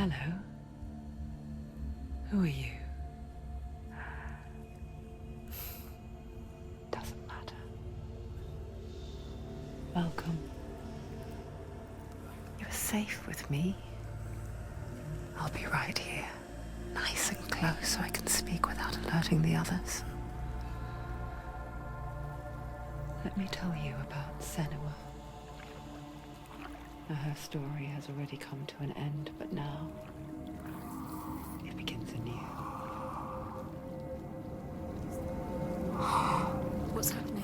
Hello. Who are you? Doesn't matter. Welcome. You're safe with me. I'll be right here, nice and close so I can speak without alerting the others. Let me tell you about Senua. Now, her story has already come to an end, but now it begins anew. What's happening?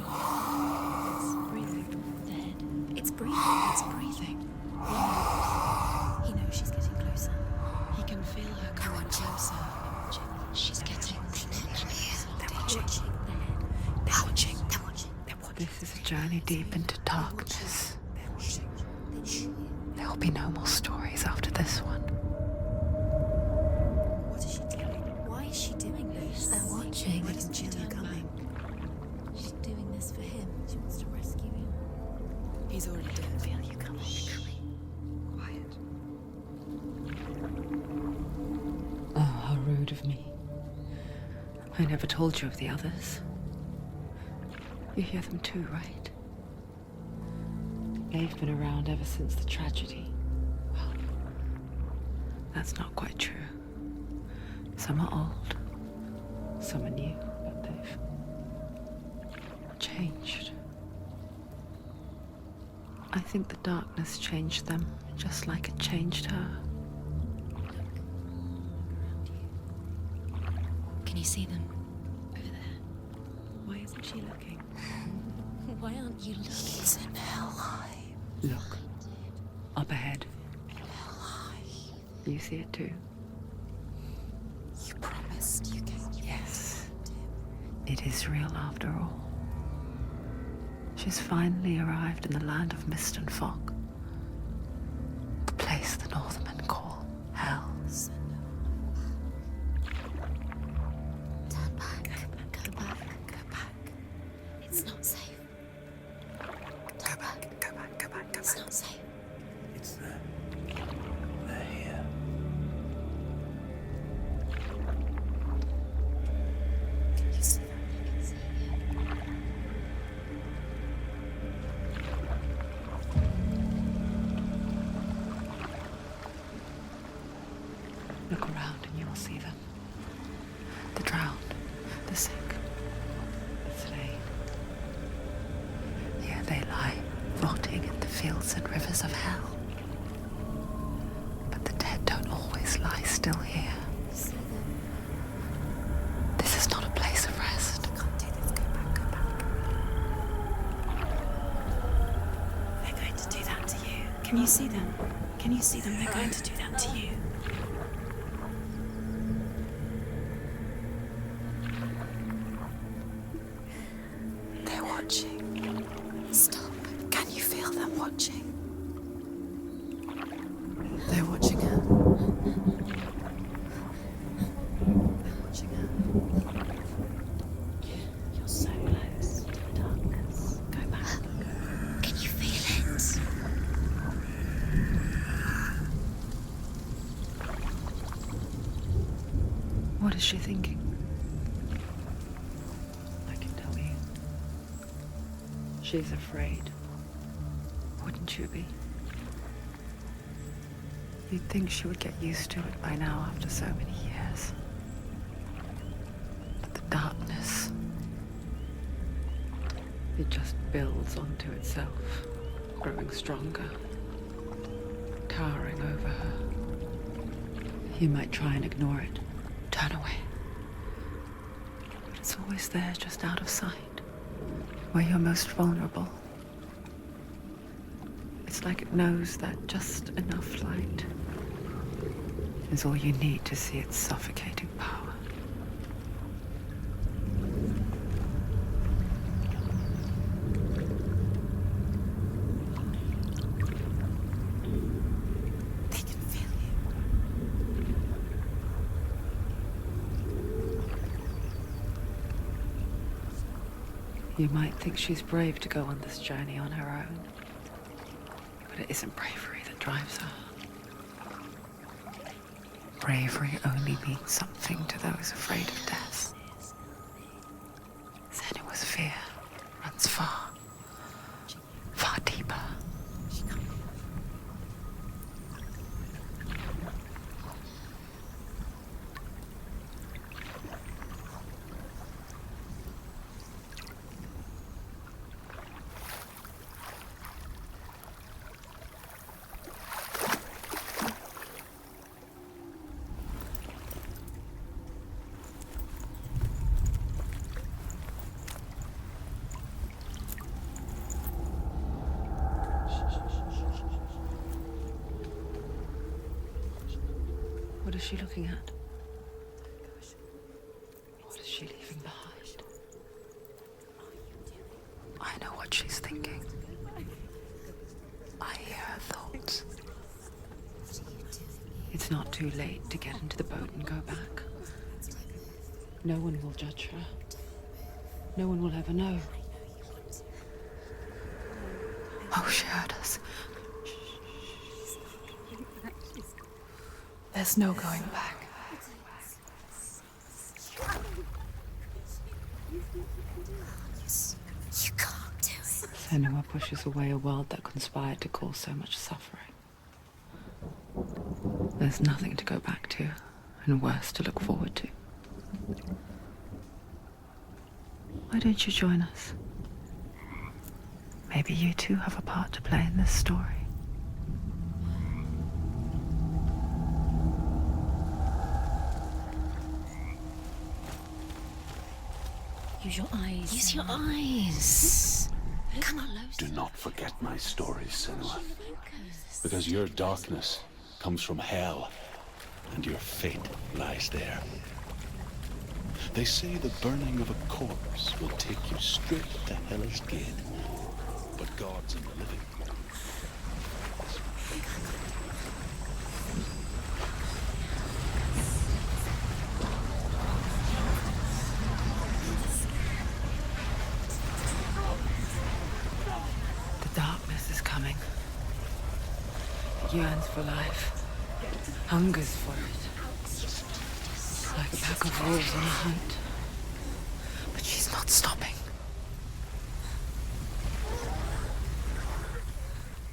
It's breathing. Dead. It's breathing. It's breathing. He knows she's getting closer. He can feel her coming closer. She's getting closer. They're watching. They're watching. They're watching. They're watching. This is a journey deep into darkness. There will be no more stories after this one. What is she doing? Why is she doing this? They're watching. They can feel her coming. She's doing this for him. She wants to rescue him. He's already dead. I feel you coming. Quiet. Oh, how rude of me. I never told you of the others. You hear them too, right? They've been around ever since the tragedy. Well, that's not quite true. Some are old, some are new, but they've changed. I think the darkness changed them, just like it changed her. Can you see them? Over there. Why isn't she looking? Why aren't you looking? He's in Helheim. Look, up ahead. Helheim. You see it too? You promised you came. Yes. It is real after all. She's finally arrived in the land of mist and fog. The place the Northmen call Hell. Turn back. Go back. Go back. It's not safe. Go back, go back, go back, go It's back. not safe. It's them. They're here. You see that? I can see it. Look around and you'll see them. The drowned, the sick, the slain. Here they lie, rotting in the fields and rivers of hell. But the dead don't always lie still here. See them? This is not a place of rest. I can't do this. Go back. Go back. They're going to do that to you. Can you see them? Can you see them? They're going to do that to you. They're watching. Stop. Can you feel them watching? They're watching her. They're watching her. You're so close to the darkness. Go back. Can you feel it? What is she thinking? I can tell you. She's afraid. Wouldn't you be? You'd think she would get used to it by now after so many years. But the darkness, it just builds onto itself, growing stronger, towering over her. You might try and ignore it, turn away. But it's always there, just out of sight, where you're most vulnerable. It's like it knows that just enough light is all you need to see its suffocating power. They can feel you. You might think she's brave to go on this journey on her own, but it isn't bravery that drives her. bravery only means something to those afraid of death. Senua's fear runs far, far deeper. What is she looking at? What is she leaving behind? I know what she's thinking. I hear her thoughts. It's not too late to get into the boat and go back. No one will judge her. No one will ever know. Oh, she heard us. There's no going back. You can't do it. Senua pushes away a world that conspired to cause so much suffering. There's nothing to go back to, and worse to look forward to. Why don't you join us? Maybe you too have a part to play in this story. Use your eyes. Use your eyes. Come on, Do not forget my stories, Senua. Because your darkness comes from hell, and your fate lies there. They say the burning of a corpse will take you straight to Hela's gate. But God's in the living. The darkness is coming. It yearns for life. Hungers for it. Like a pack of wolves on a hunt. But she's not stopping.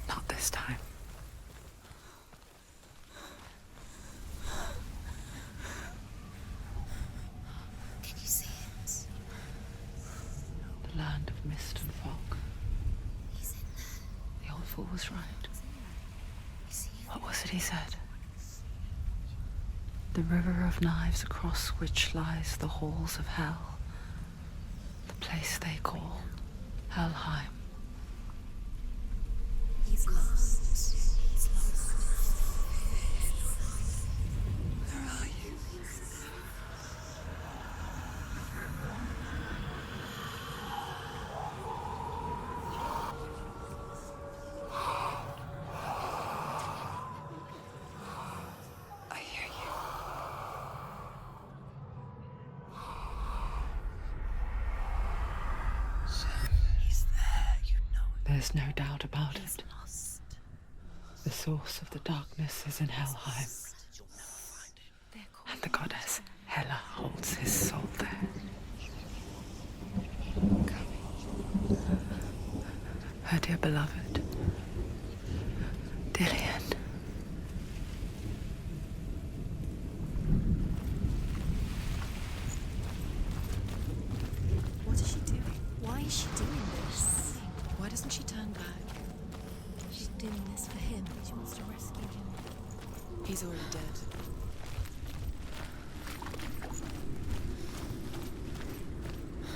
Not this time. Can you see it? The land of mist and fog. He's in there. The old fool was right. You see it? What was it he said? The river of knives across which lies the halls of hell. The place they call Helheim. He's lost. He's lost. Where are you? I hear you. He's there, you know it. There's no doubt about He's it. lost. The source of the darkness is in Helheim, You'll never find him. They're called and the goddess Hela holds his soul there. Her dear beloved, Dillian. What is she doing? Why is she doing this? Why doesn't she turn back? She's doing this for him. She wants to rescue him. He's already dead.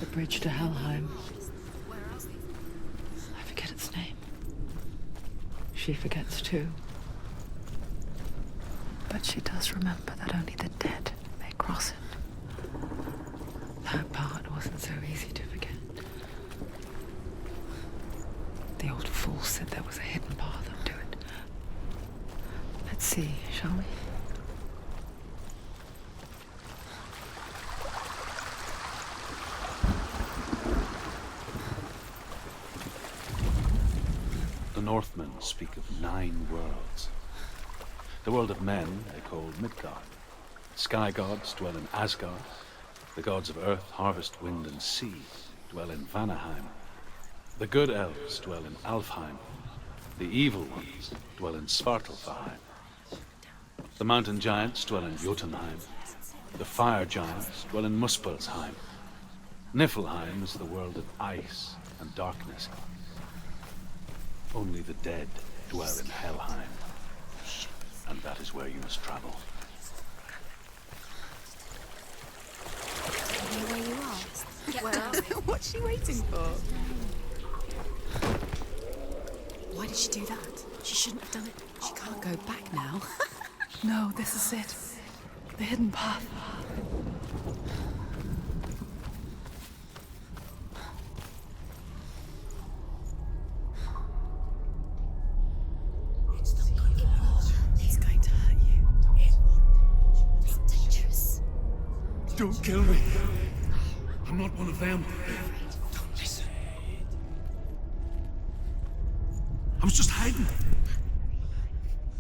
The bridge to Helheim. I forget its name. She forgets too. But she does remember that only the dead may cross it. That part wasn't so easy to forget. The old fool said there was a hidden path up to it. Let's see, shall we? The Northmen speak of 9 worlds. The world of men they call Midgard, Sky gods dwell in Asgard. The gods of earth, harvest, wind, and sea dwell in Vanaheim. The good elves dwell in Alfheim. The evil ones dwell in Svartalfheim. The mountain giants dwell in Jotunheim. The fire giants dwell in Muspelheim. Niflheim is the world of ice and darkness. Only the dead dwell in Helheim. And that is where you must travel. Where you are? Get well. What's she waiting for? Why did she do that? She shouldn't have done it. She can't go back now. No, this is it. The hidden path. It's going to hurt you. It's dangerous. Don't kill me. I'm not one of them. Don't listen. I was just hiding.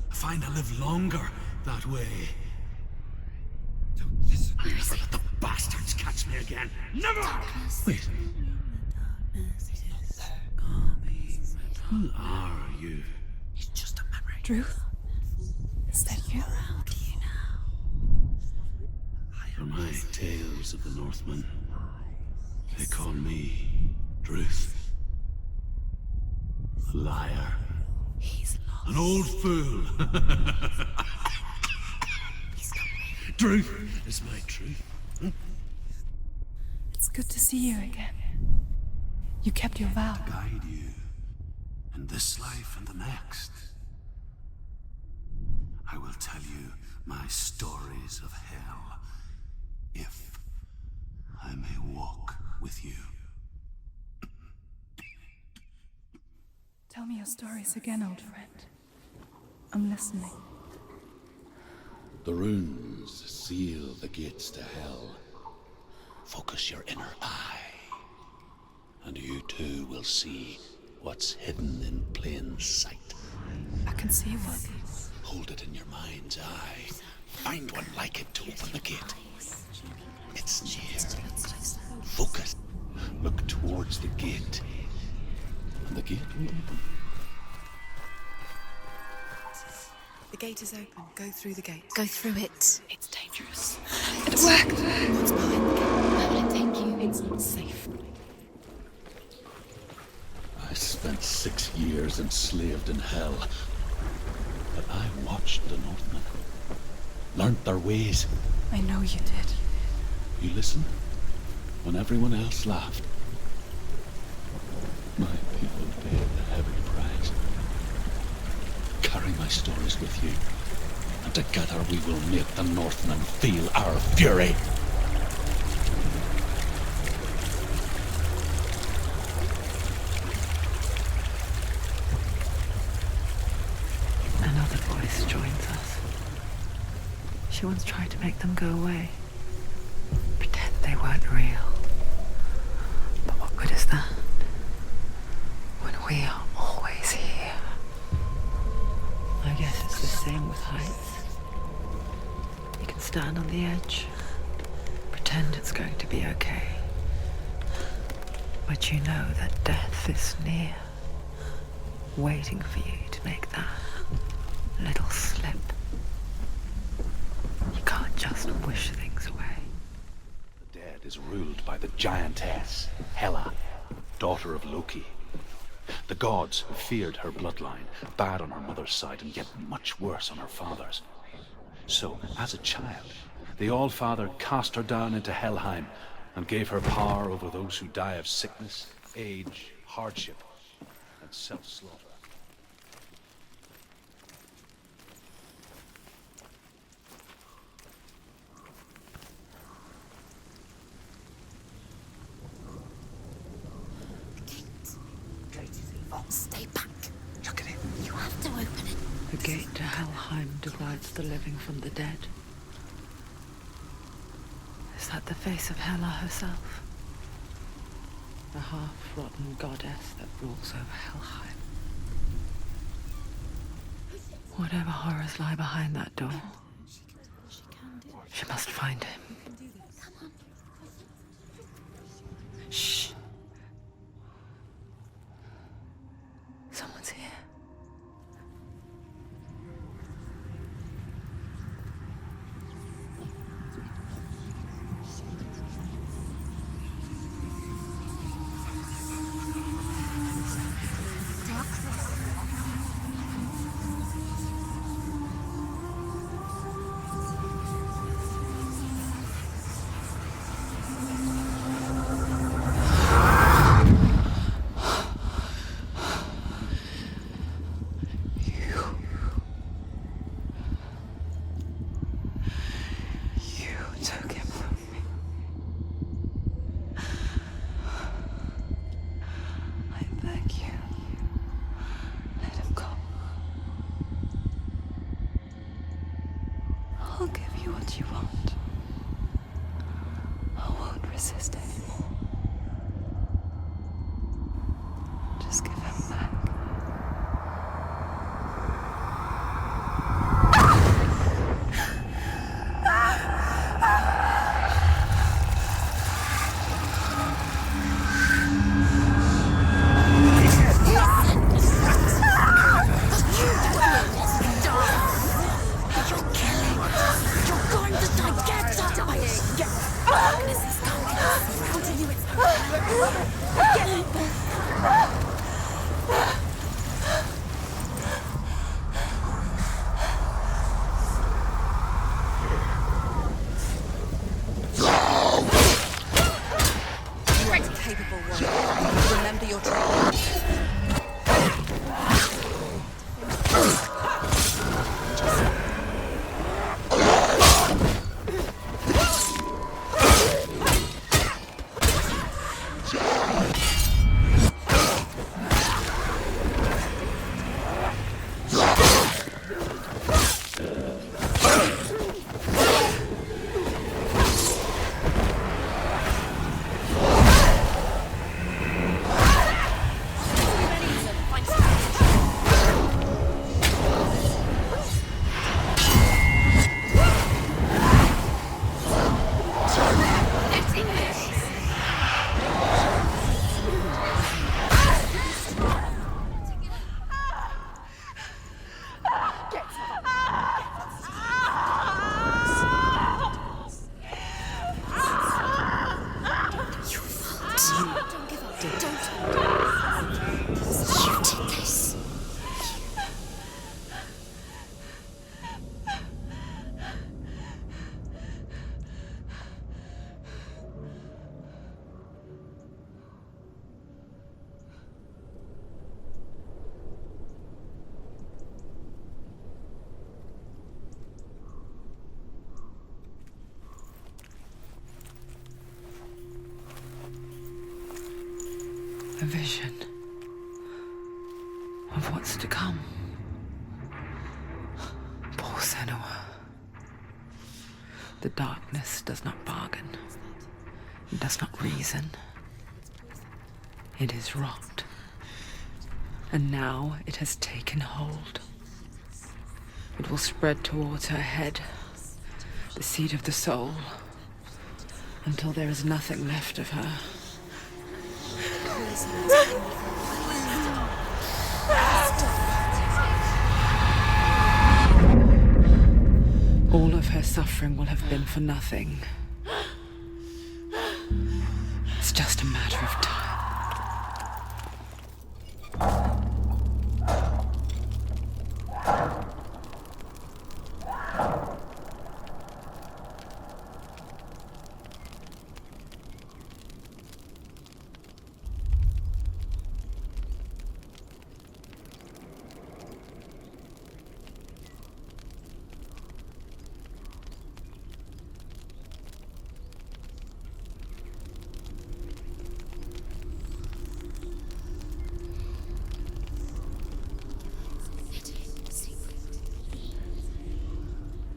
I find I live longer that way. Don't listen. Never let the bastards catch me again. Never! Wait. Who are you? It's just a memory. Druth? Is that you? Around you now. For my tales of the Northmen, they call me Druth. A liar. He's lost. An old fool. He's got me. Truth is my truth. It's good to see you again. You kept your vow. Guide you in this life and the next. I will tell you my stories of hell, if I may walk with you. Tell me your stories again, old friend. I'm listening. The runes seal the gates to hell. Focus your inner eye, and you too will see what's hidden in plain sight. I can see one. Hold it in your mind's eye. Find one like it to open the gate. It's near. Focus. Look towards the gate, and the gate will open. The gate is open. Go through the gate. Go through it. It's dangerous. It worked! What's behind the gate? Where will it take you? It's not safe. I spent 6 years enslaved in hell. But I watched the Northmen. Learned their ways. I know you did. You listened when everyone else laughed. My people paid a heavy price. Carry my stories with you, and together we will make the Northmen feel our fury. Another voice joins us. She once tried to make them go away. Pretend they weren't real. But what good is that? When we are always here. I guess it's the same with heights. You can stand on the edge, pretend it's going to be okay. But you know that death is near, waiting for you to make that little slip. You can't just wish things away. The dead is ruled by the giantess, Hela, daughter of Loki. The gods feared her bloodline, bad on her mother's side and yet much worse on her father's. So, as a child, the All-Father cast her down into Helheim and gave her power over those who die of sickness, age, hardship, and self-slaughter. Stay back. Look at it. You have to open it. The gate to Helheim divides the living from the dead. Is that the face of Hela herself? The half-rotten goddess that rules over Helheim. Whatever horrors lie behind that door, She must find him. Shh. Someone's here. I'll give you what you want. I won't resist anymore. Just give him back. Remember your training. A vision of what's to come. Poor Senua. The darkness does not bargain. It does not reason. It is wrought. And now it has taken hold. It will spread towards her head, the seat of the soul, until there is nothing left of her. All of her suffering will have been for nothing. It's just a matter of time.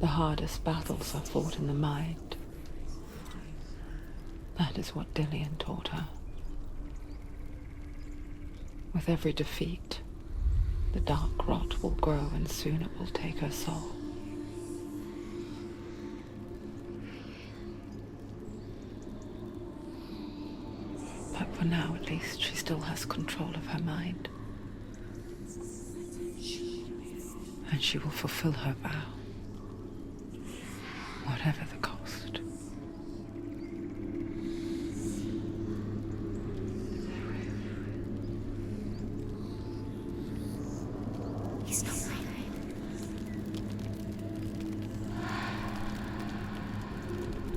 The hardest battles are fought in the mind. That is what Dillian taught her. With every defeat, the dark rot will grow and soon it will take her soul. For now, at least, she still has control of her mind. And she will fulfill her vow, whatever the cost. He's not right.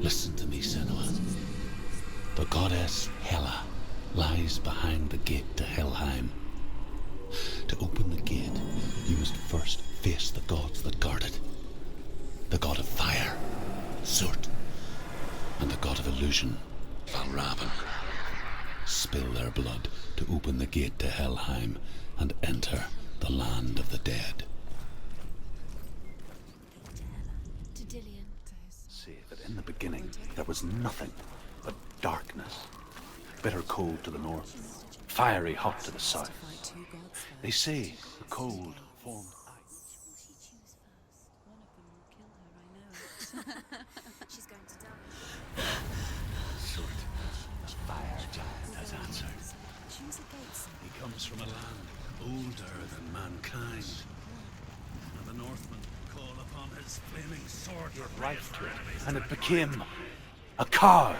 Listen to me, Senua. The goddess Hela lies behind the gate to Helheim. To open the gate, you must first face the gods that guard it. The god of fire, Surt, and the god of illusion, Valravan. Spill their blood to open the gate to Helheim and enter the land of the dead. To Dillian. Say that in the beginning there was nothing but darkness. Bitter cold to the north, fiery hot to the south. They say the cold formed She's going to die. Surt, the fire giant, has answered. Choose a gate, son. He comes from a land older than mankind. And the Northmen call upon his flaming sword to Life to it, and it became a cow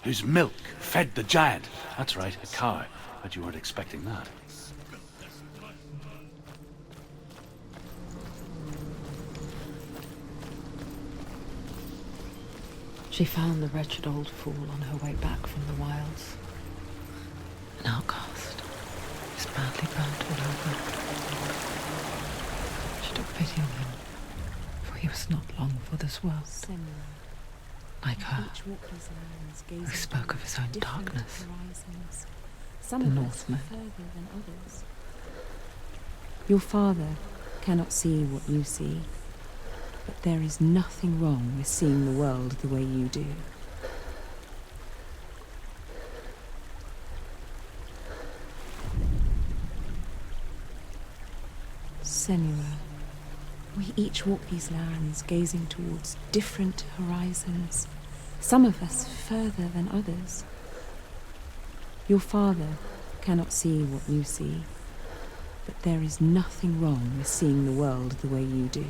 whose milk fed the giant. That's right, a cow. But you weren't expecting that. She found the wretched old fool on her way back from the wilds. An outcast, who's badly burnt all over. She took pity on him, for he was not long for this world. Like her, who spoke of his own darkness, Some the of us Northmen. further than others. Your father cannot see what you see, but there is nothing wrong with seeing the world the way you do. Senua, we each walk these lands gazing towards different horizons, some of us further than others. Your father cannot see what you see, but there is nothing wrong with seeing the world the way you do.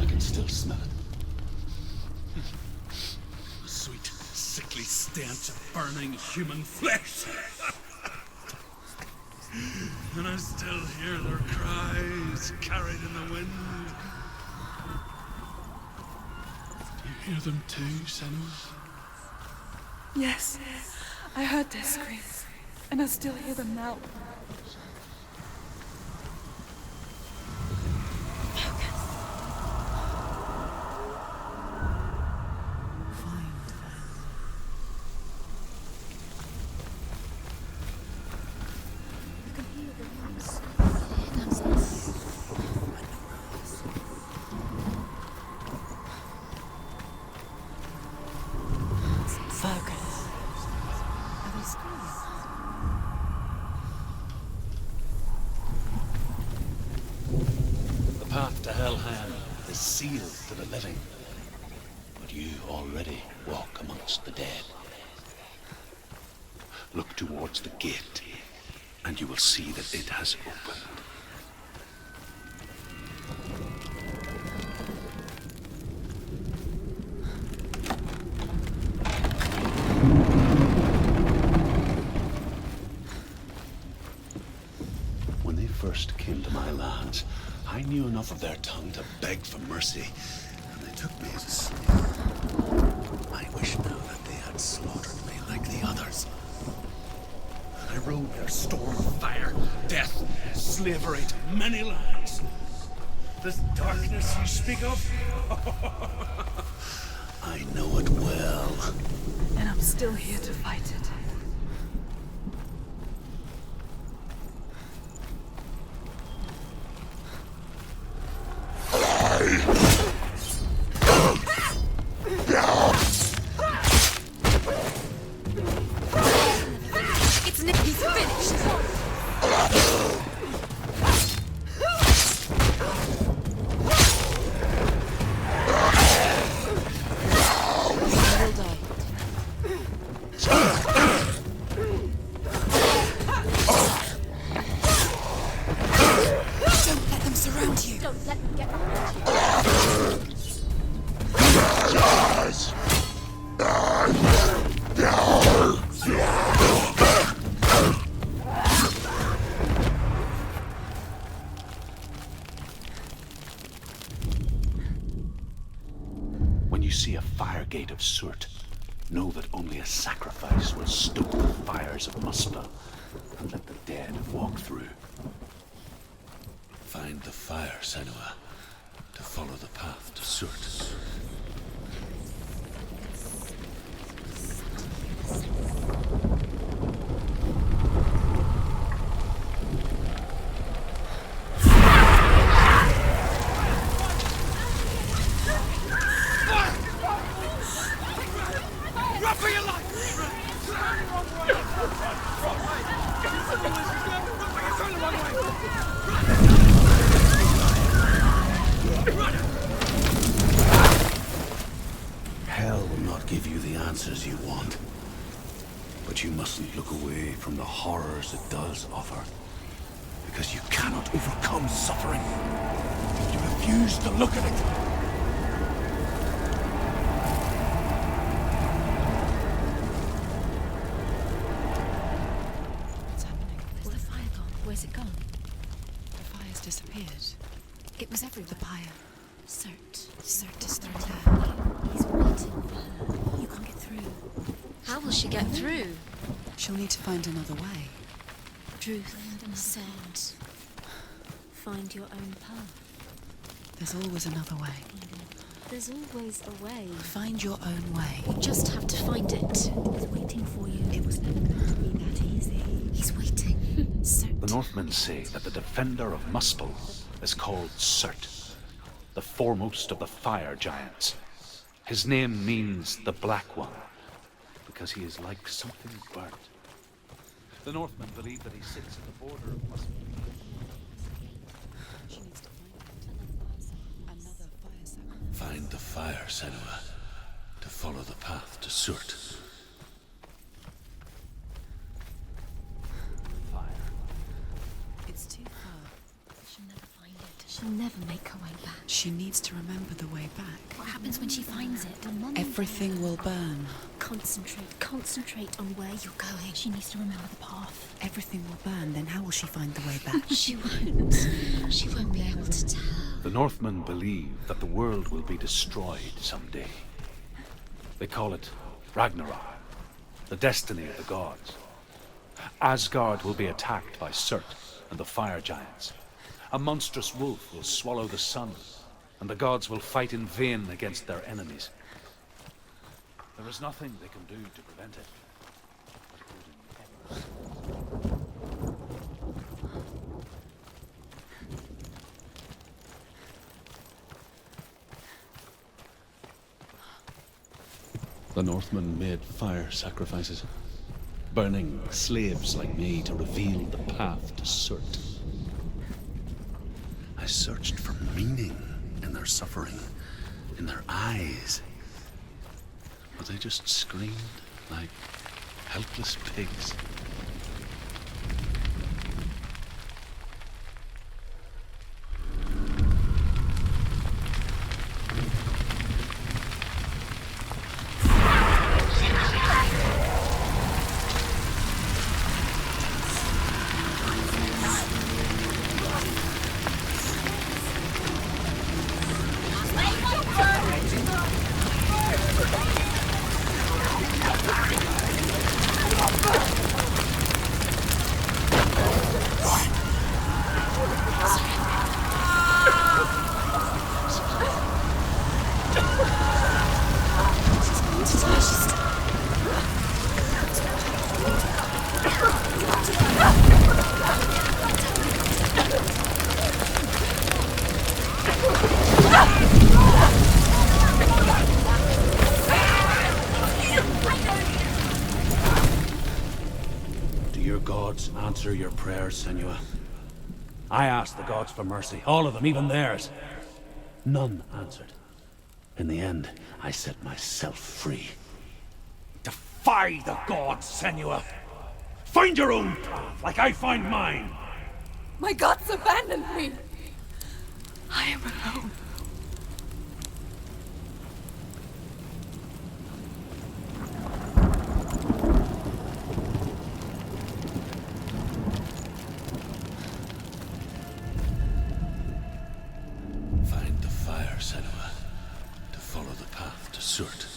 I can still smell it. the sweet, sickly stench of burning human flesh. And I still hear their cries carried in the wind. You hear them too, Senua? Yes, I heard their screams, and I still hear them now. The path to Helheim is sealed to the living, but you already walk amongst the dead. Look towards the gate, and you will see that it has opened. gods, I knew enough of their tongue to beg for mercy, and they took me as a slave. I wish now that they had slaughtered me like the others. I rode their storm of fire, death, slavery to many lands. This darkness you speak of? I know it well. And I'm still here to fight it. It's Nick. He's finished. He will die. Don't let them surround you. Don't let them get behind you. When you see a fire gate of Surt, know that only a sacrifice will stoke the fires of Muspel and let the dead walk through. Find the fire, Senua, to follow the path to Surt. Hell will not give you the answers you want. But you mustn't look away from the horrors it does offer. Because you cannot overcome suffering. You refuse to look at it. What's happening? Where's the fire gone? Where's it gone? The fire's disappeared. It was everywhere. The pyre. Surt is through there. He's waiting for her. You can't get through. How will she get through? She'll need to find another way. Truth said, find your own path. There's always another way. There's always a way. Find your own way. You just have to find it. He's waiting for you. It was never going to be that easy. He's waiting. Surt. The Northmen say that the defender of Muspel is called Surt, the foremost of the fire giants. His name means the Black One, because he is like something burnt. The Northmen believe that he sits at the border of Muspel. She needs to find another fire sacrifice. Find the fire, Senua, to follow the path to Surt. It's too far. She'll never find it. She'll never make her way back. She needs to remember the way back. What happens when she finds it? Everything will burn. Concentrate on where you're going. She needs to remember the path. Everything will burn, then how will she find the way back? She won't. She won't be able to tell. The Northmen believe that the world will be destroyed someday. They call it Ragnarok, the destiny of the gods. Asgard will be attacked by Surt and the fire giants. A monstrous wolf will swallow the sun, and the gods will fight in vain against their enemies. There is nothing they can do to prevent it. The Northmen made fire sacrifices, burning slaves like me to reveal the path to Surt. I searched for meaning in their suffering, in their eyes. But they just screamed like helpless pigs. answer your prayers, Senua. I asked the gods for mercy, all of them, even theirs. None answered. In the end, I set myself free. Defy the gods, Senua! Find your own path, like I find mine! My gods abandoned me! I am alone. Find the fire, Senua, to follow the path to Surt.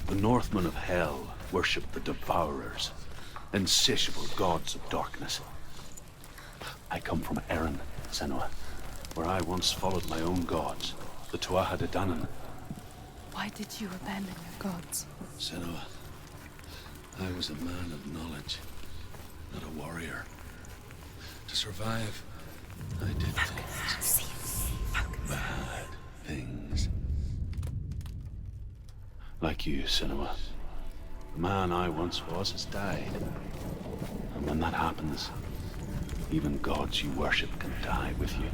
The Northmen of Hell worship the Devourers, insatiable gods of darkness. I come from Erin, Senua, where I once followed my own gods, the Tuatha De Danann. Why did you abandon your gods? Senua, I was a man of knowledge, not a warrior. To survive, I did things. Bad things. Like you, Senua. The man I once was has died. And when that happens, even gods you worship can die with you.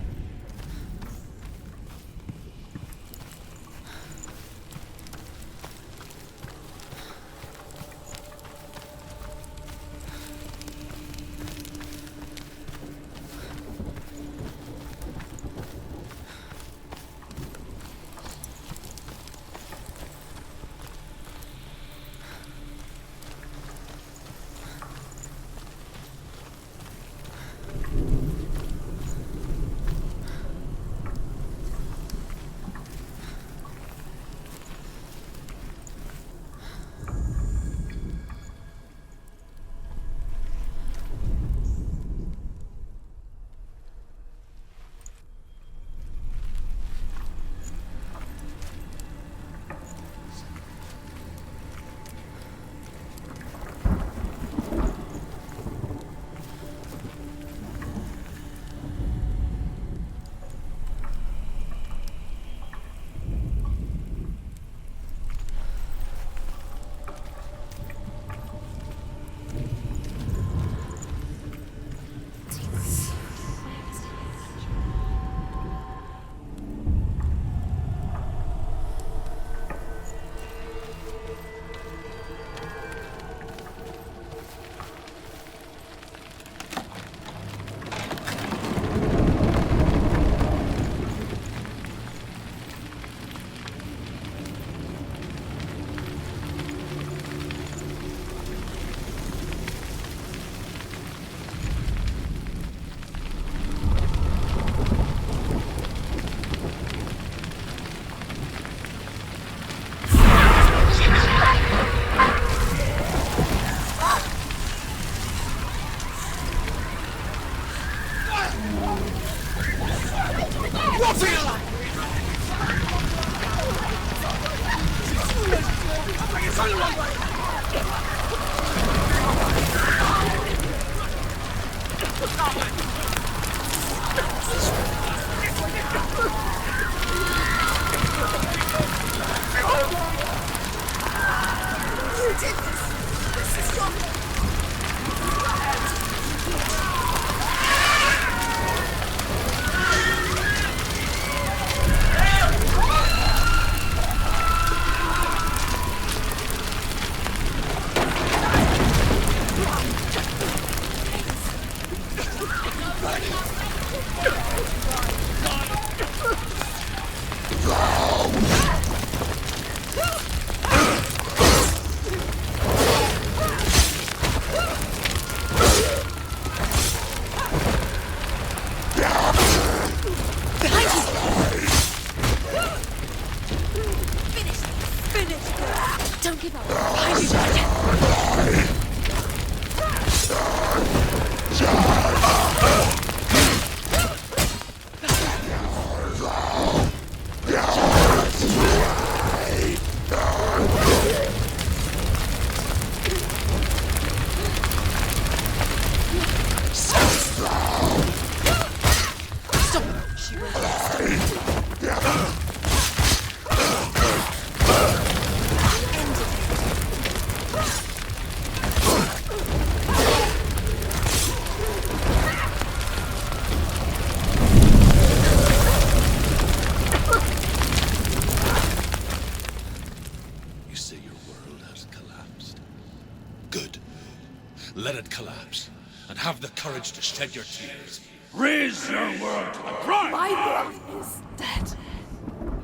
Let it collapse, and have the courage to shed your tears. Raise your world to the cry! My world is dead.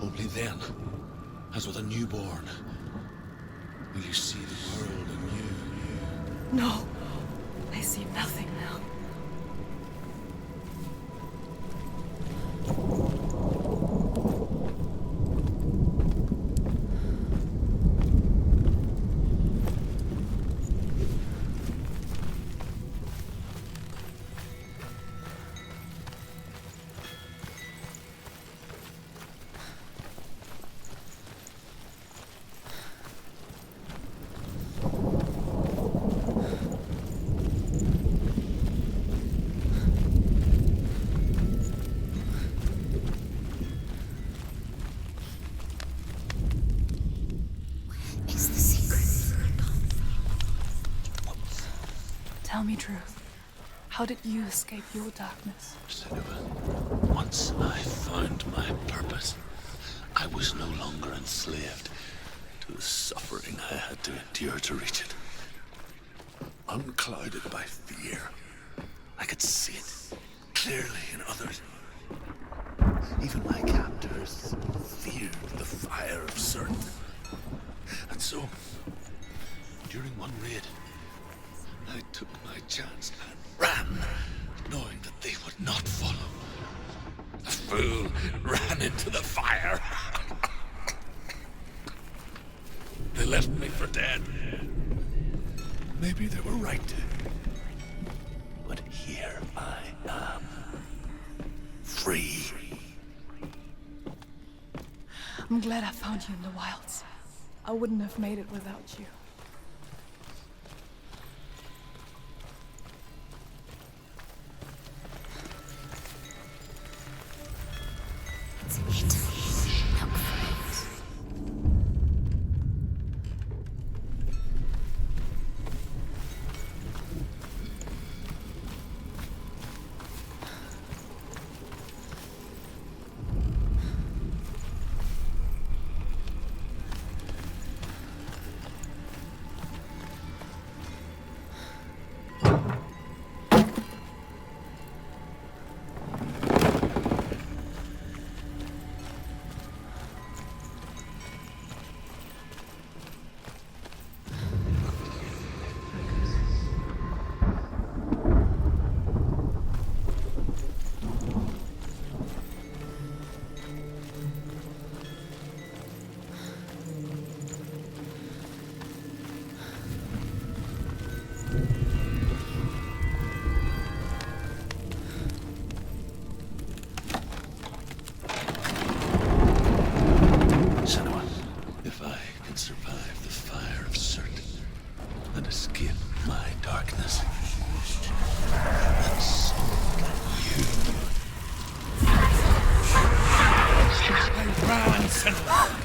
Only then, as with a newborn, will you see the world anew. No, I see nothing now. Tell me truth. How did you escape your darkness? Senua, once I found my purpose, I was no longer enslaved to the suffering I had to endure to reach it. Unclouded by fear, I could see it clearly in others. Even my captors feared the fire of certainty. And so, during one raid, I took my chance and ran, knowing that they would not follow. The fool ran into the fire. They left me for dead. Maybe they were right to. But here I am. Free. I'm glad I found you in the wilds. I wouldn't have made it without you.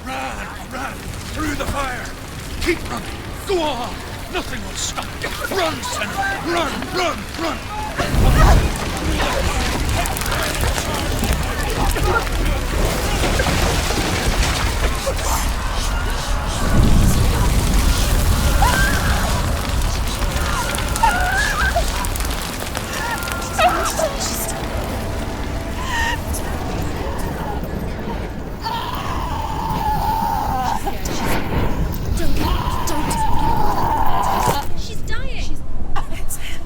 Run! Through the fire! Keep running! Go on! Nothing will stop you! Run, Senua! Run! She's dying! It's him.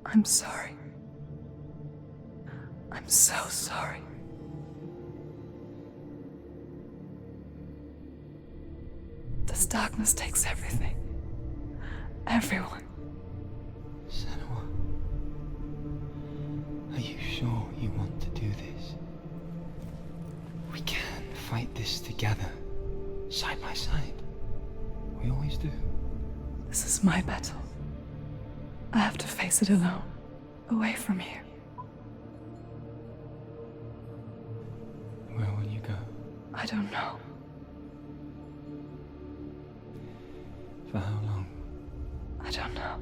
I'm sorry. I'm so sorry. This darkness takes everything. Everyone. Senua, are you sure you want to do this? We can fight this together, side by side. We always do. This is my battle. I have to face it alone. Away from here. Where will you go? I don't know. For how long? I don't know.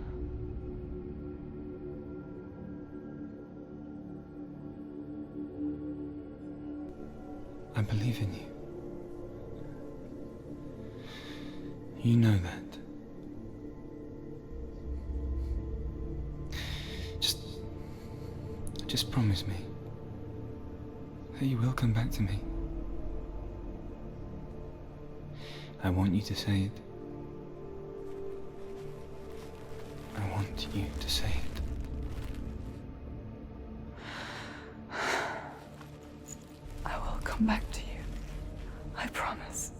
I believe in you. You know that. Just promise me that you will come back to me. I want you to say it. I want you to say it. I will come back to you. I promise.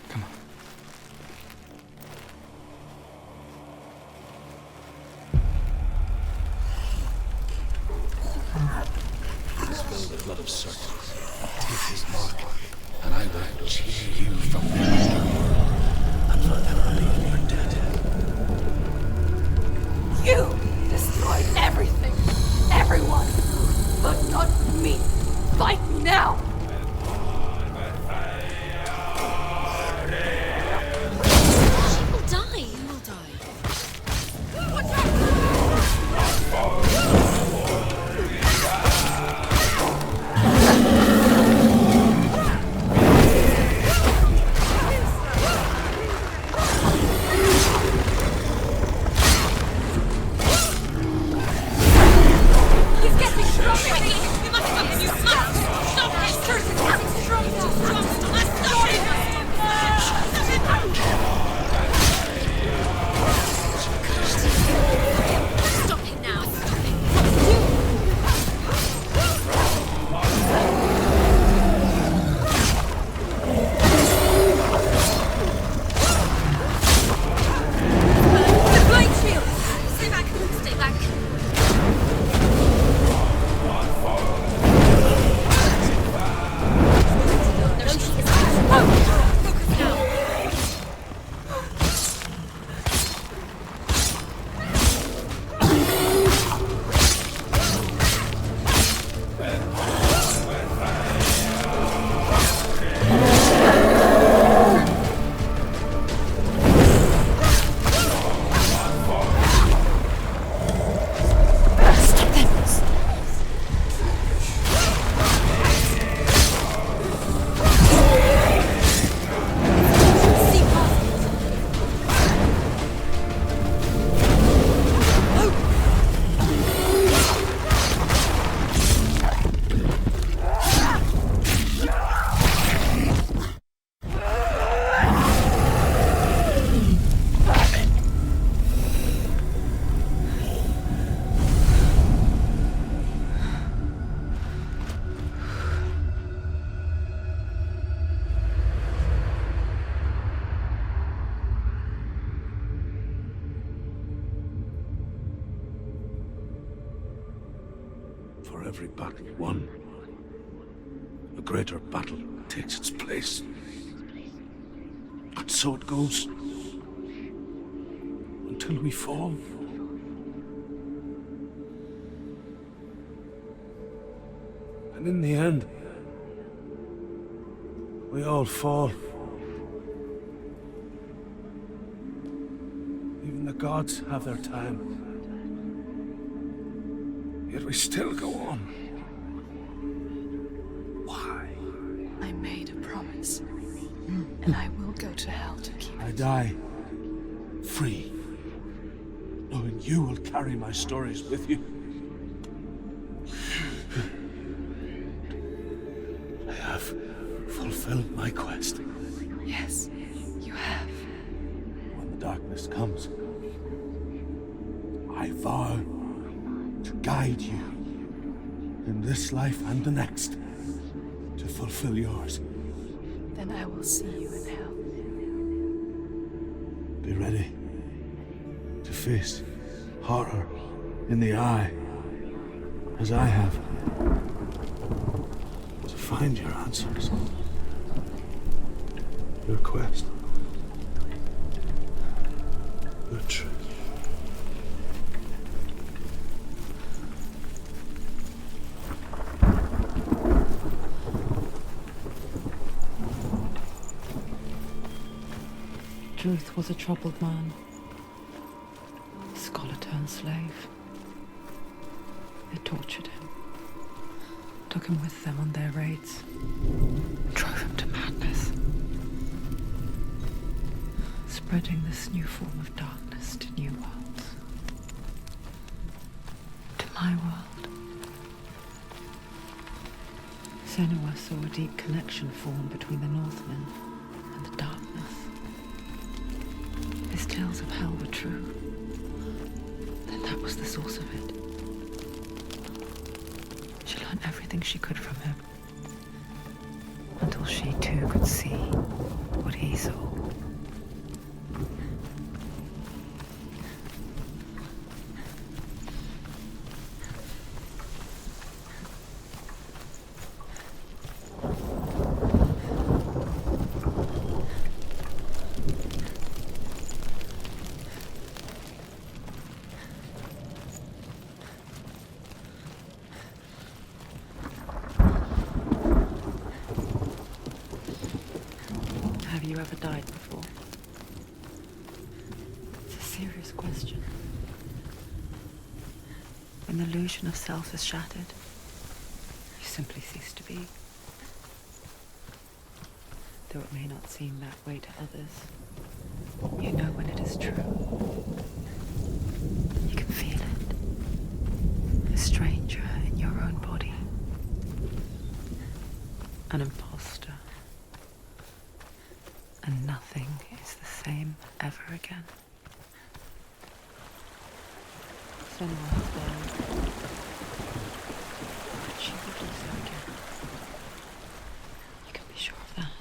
Come on. Spill the blood of serpents. Take his mark, and I will cheer you from the underworld and forever be in your debt. You destroyed everything, everyone, but not me. Fight now! She will die. You will die. He's getting stronger! You must stop him. You must stop him. Curse is getting stronger! Stop him. Stop him now. Stop him. The blade shield! Stay back. Stay back. No, she is. Focus now. See past it. For every battle won, a greater battle takes its place. And so it goes. Until we fall. And in the end, we all fall. Even the gods have their time. Yet we still go on. Why? I made a promise. And I will go to hell to keep I it. die free, knowing you will carry my stories with you. I have fulfilled my quest. Yes, you have. When the darkness comes, I vow to guide you in this life and the next to fulfill yours. Then I will see you in hell. Be ready to face horror in the eye, as I have, to find your answers. Your quest The truth. Truth was a troubled man. Scholar turned slave. They tortured him. Took him with them on their raids. Drove him to madness. Spreading this new form of darkness to new worlds. To my world. Senua saw a deep connection form between the Northmen and the darkness. His tales of hell were true. Then that was the source of it. She learned everything she could from him. Until she too could see what he saw. Have you ever died before? It's a serious question. When the illusion of self is shattered, you simply cease to be. Though it may not seem that way to others, you know when it is true. You can feel it. A stranger in your own body. An imposter. And nothing is the same ever again. Senua has died. But she will do so again. You can be sure of that.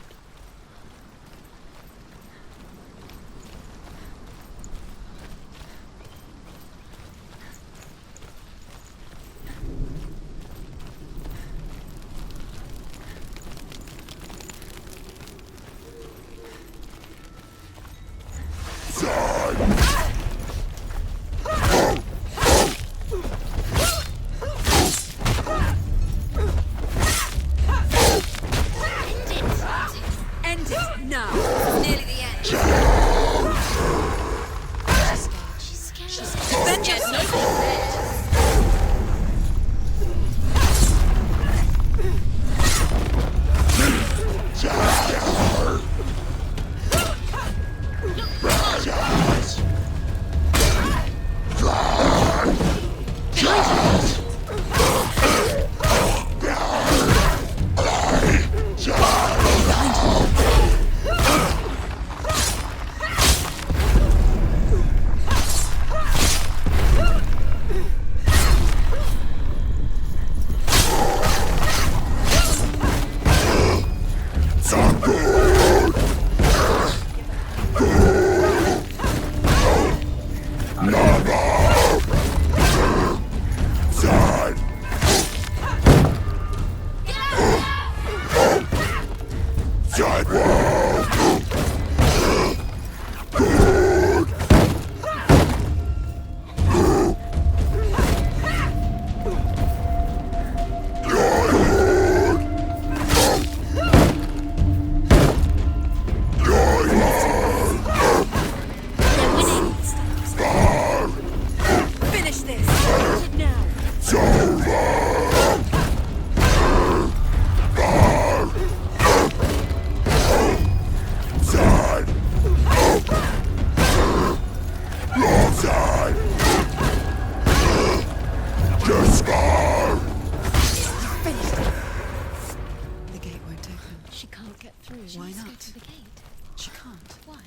Why not? The gate. She can't. Why?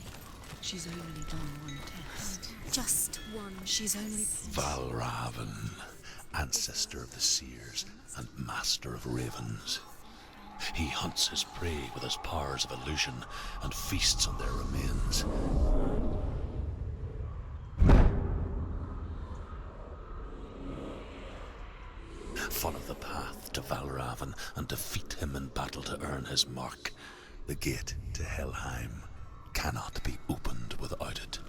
She's only done one test. Just one. She's only... Valravan, ancestor of the seers and master of ravens. He hunts his prey with his powers of illusion and feasts on their remains. Follow the path to Valravan and defeat him in battle to earn his mark. The gate to Helheim cannot be opened without it.